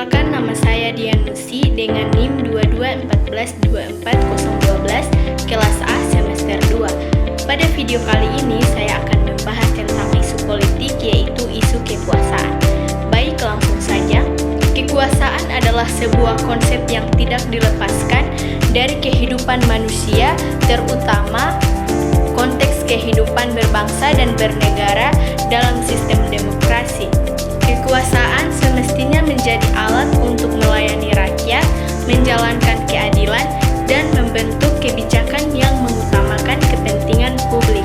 Perkenalkan, nama saya Dianusi dengan NIM 221424012 kelas A semester 2. Pada video kali ini saya akan membahas tentang isu politik, yaitu isu kekuasaan. Baik, langsung saja. Kekuasaan adalah sebuah konsep yang tidak dilepaskan dari kehidupan manusia, terutama konteks kehidupan berbangsa dan bernegara dalam sistem demokrasi. Kekuasaan semestinya menjadi alat untuk melayani rakyat, menjalankan keadilan, dan membentuk kebijakan yang mengutamakan kepentingan publik.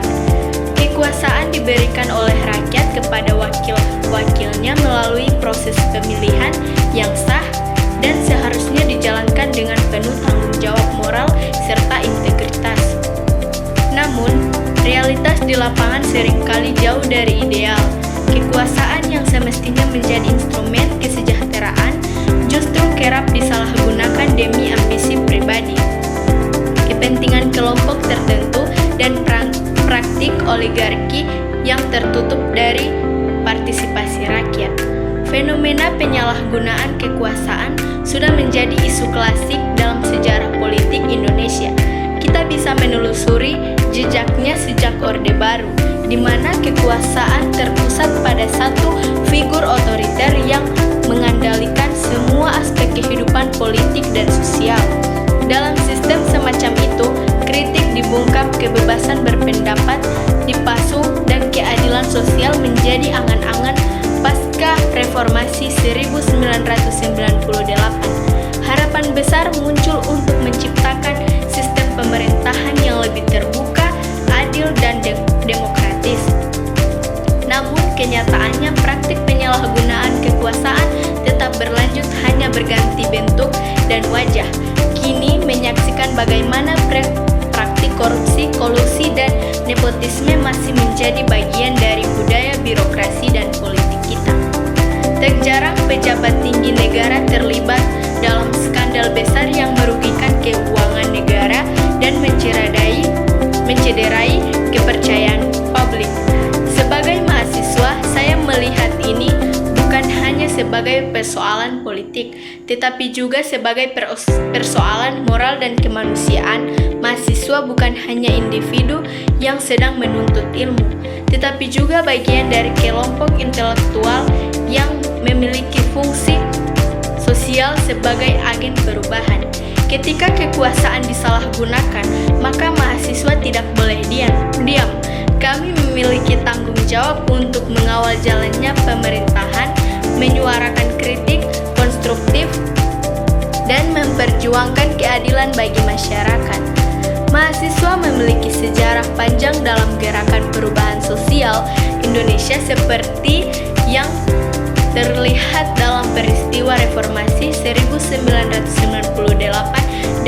Kekuasaan diberikan oleh rakyat kepada wakil-wakilnya melalui proses pemilihan yang sah dan seharusnya dijalankan dengan penuh tanggung jawab moral serta integritas. Namun, realitas di lapangan seringkali jauh dari ideal. Kekuasaan yang semestinya menjadi instrumen kesejahteraan justru kerap disalahgunakan demi ambisi pribadi, kepentingan kelompok tertentu, dan praktik oligarki yang tertutup dari partisipasi rakyat. Fenomena penyalahgunaan kekuasaan sudah menjadi isu klasik dalam sejarah politik Indonesia. Kita bisa menelusuri jejaknya sejak Orde Baru, di mana kekuasaan terpusat pada satu figur otoriter yang mengendalikan semua aspek kehidupan politik dan sosial. Dalam sistem semacam itu, kritik dibungkam, kebebasan berpendapat dipasung, dan keadilan sosial menjadi angan-angan pasca reformasi 1998. Harapan besar muncul untuk menciptakan sistem pemerintahan yang lebih terbuka, adil, dan demokratis. Namun, kenyataannya praktik penyalahgunaan kekuasaan tetap berlanjut, hanya berganti bentuk dan wajah. Kini menyaksikan bagaimana praktik korupsi, kolusi, dan nepotisme masih menjadi bagian dari budaya birokrasi dan politik kita. Tak jarang pejabat tinggi negara terlibat dalam skandal besar yang merugikan keuangan negara dan mencederai kepercayaan publik. Sebagai mahasiswa, saya melihat ini bukan hanya sebagai persoalan politik, tetapi juga sebagai persoalan moral dan kemanusiaan. Mahasiswa bukan hanya individu yang sedang menuntut ilmu, tetapi juga bagian dari kelompok intelektual yang memiliki fungsi sosial sebagai agen perubahan. Ketika kekuasaan disalahgunakan, maka mahasiswa tidak boleh diam. Kami memiliki tanggung jawab untuk mengawal jalannya pemerintahan, menyuarakan kritik konstruktif, dan memperjuangkan keadilan bagi masyarakat. Mahasiswa memiliki sejarah panjang dalam gerakan perubahan sosial Indonesia, seperti yang terlihat dalam peristiwa reformasi 1998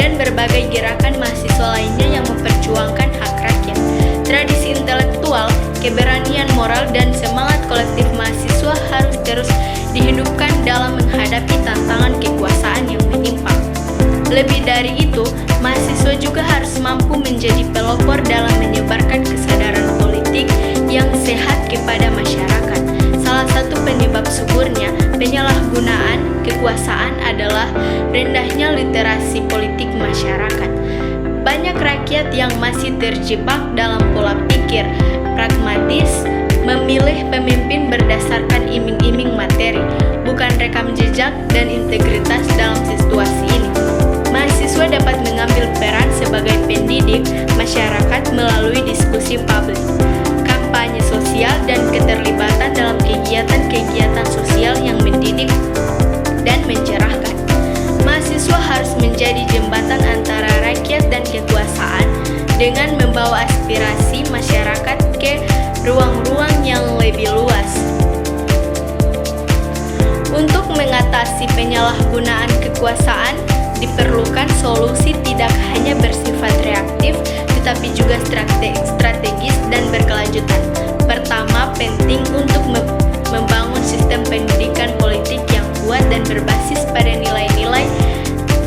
dan berbagai gerakan mahasiswa lainnya yang memperjuangkan hak rakyat. Tradisi intelektual, keberanian moral, dan semangat kolektif mahasiswa harus terus dihidupkan dalam menghadapi tantangan kekuasaan yang menyimpang. Lebih dari itu, mahasiswa juga harus mampu menjadi pelopor dalam menyebarkan kesadaran politik yang sehat kepada masyarakat. Salah satu penyebab suburnya penyalahgunaan kekuasaan adalah rendahnya literasi politik masyarakat. Banyak rakyat yang masih terjebak dalam pola pikir pragmatis, memilih pemimpin berdasarkan iming-iming materi, bukan rekam jejak dan integritas dalam situasi ini. Mahasiswa dapat mengambil peran sebagai pendidik masyarakat melalui diskusi publik, kampanye sosial, dan keterlibatan dalam kegiatan-kegiatan sosial yang mendidik dan mencerahkan. Mahasiswa harus menjadi jembatan antara rakyat dan kekuasaan dengan membawa aspirasi masyarakat ke ruang-ruang yang lebih luas. Untuk mengatasi penyalahgunaan kekuasaan, diperlukan solusi tidak hanya bersifat reaktif, tetapi juga strategis dan berkelanjutan. Pertama, penting untuk membangun sistem pendidikan politik yang kuat dan berbasis pada nilai-nilai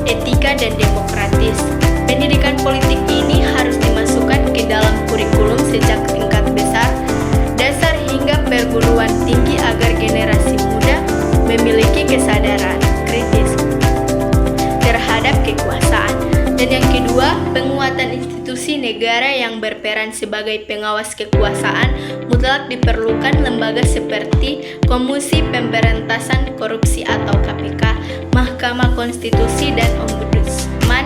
etika dan demokratis. Pendidikan politik ini harus dimasukkan ke dalam kurikulum sejak tingkat dasar hingga perguruan tinggi agar generasi muda memiliki kesadaran kritis institusi negara yang berperan sebagai pengawas kekuasaan, mutlak diperlukan lembaga seperti Komisi Pemberantasan Korupsi atau KPK, Mahkamah Konstitusi, dan Ombudsman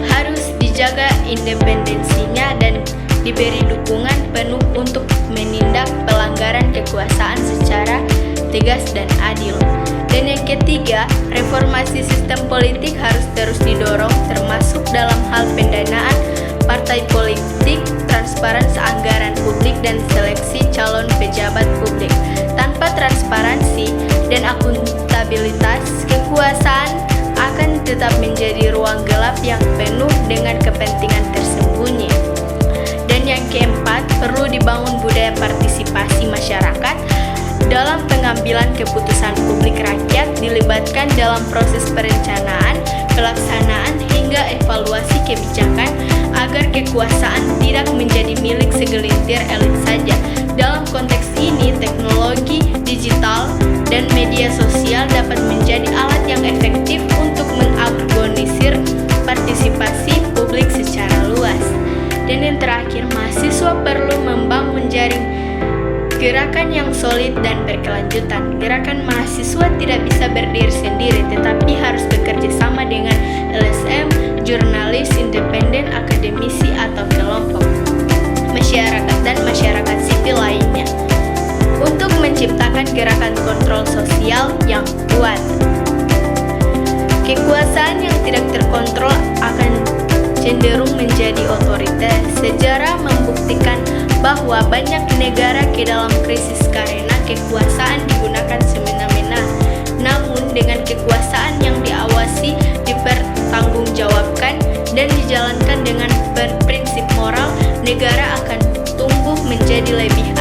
harus dijaga independensinya dan diberi dukungan penuh untuk menindak pelanggaran kekuasaan secara tegas dan adil. Dan yang ketiga, reformasi sistem politik harus terus didorong, termasuk dalam hal pendanaan partai politik, transparansi anggaran publik, dan seleksi calon pejabat publik. Tanpa transparansi dan akuntabilitas, kekuasaan akan tetap menjadi ruang gelap yang penuh dengan kepentingan tersembunyi. Dan yang keempat, perlu dibangun budaya partisipasi masyarakat dalam pengambilan keputusan publik. Rakyat dilibatkan dalam proses perencanaan, pelaksanaan, hingga evaluasi kebijakan agar kekuasaan tidak menjadi milik segelintir elit saja. Dalam konteks ini, teknologi digital dan media sosial dapat menjadi alat yang efektif untuk mengorganisir partisipasi publik secara luas. Dan yang terakhir, mahasiswa perlu membangun jaring gerakan yang solid dan berkelanjutan. Gerakan mahasiswa tidak bisa berdiri sendiri, tetapi harus bekerja sama dengan LSM, jurnalis independen, akademisi, atau kelompok masyarakat dan masyarakat sipil lainnya untuk menciptakan gerakan kontrol sosial yang kuat. Kekuasaan yang tidak terkontrol akan cenderung menjadi otoriter. Sejarah membuktikan bahwa banyak negara ke dalam krisis karena kekuasaan digunakan semena-mena. Namun dengan kekuasaan yang diawasi, dipertanggungjawabkan, dan dijalankan dengan prinsip moral, negara akan tumbuh menjadi lebih